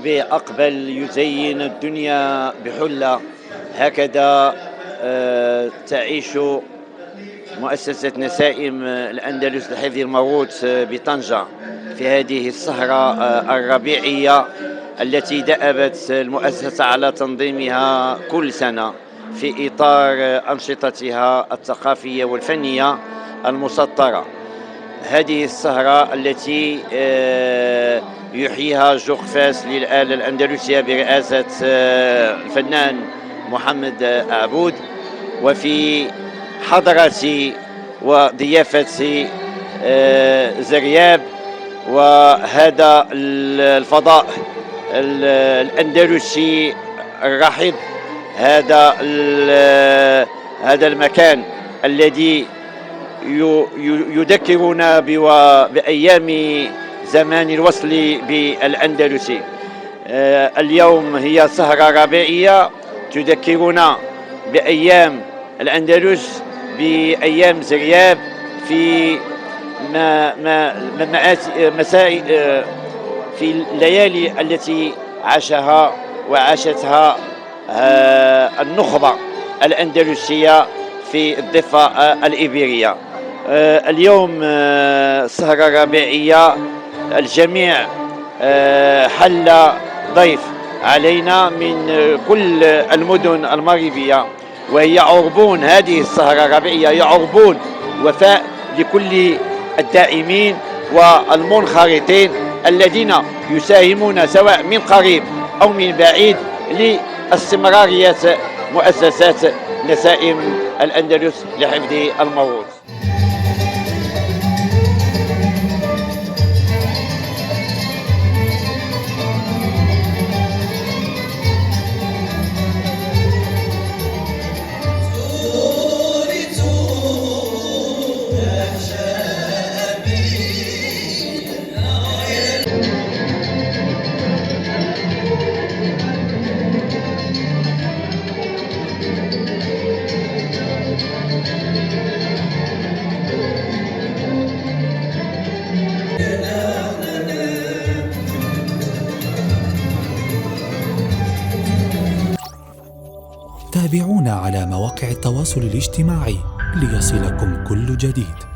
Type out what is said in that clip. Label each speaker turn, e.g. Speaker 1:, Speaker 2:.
Speaker 1: الربيع أقبل يزين الدنيا بحلة. هكذا تعيش مؤسسة نسائم الأندلس لحفظ الموروث بطنجة في هذه السهرة الربيعية التي دأبت المؤسسة على تنظيمها كل سنة في إطار أنشطتها الثقافية والفنية المسطرة. هذه السهرة التي يحييها جوق فاس للآلة الأندلسية برئاسة الفنان محمد عبود، وفي حضرة وضيافة زرياب وهذا الفضاء الأندلسي الرحب. هذا المكان الذي يذكرنا بأيام زمان الوصل بالأندلس. اليوم هي سهرة ربيعية تذكرنا بأيام الأندلس، بأيام زرياب، في في الليالي التي عاشها وعاشتها النخبة الأندلسية في الضفة الإيبيرية. اليوم سهرة ربيعية، الجميع حل ضيف علينا من كل المدن المغربية، وهي عربون. هذه السهرة الربيعية هي عربون وفاء لكل الدائمين والمنخرطين الذين يساهمون سواء من قريب أو من بعيد لاستمرارية مؤسسات نسائم الأندلس لحفظ الموروث.
Speaker 2: تابعونا على مواقع التواصل الاجتماعي ليصلكم كل جديد.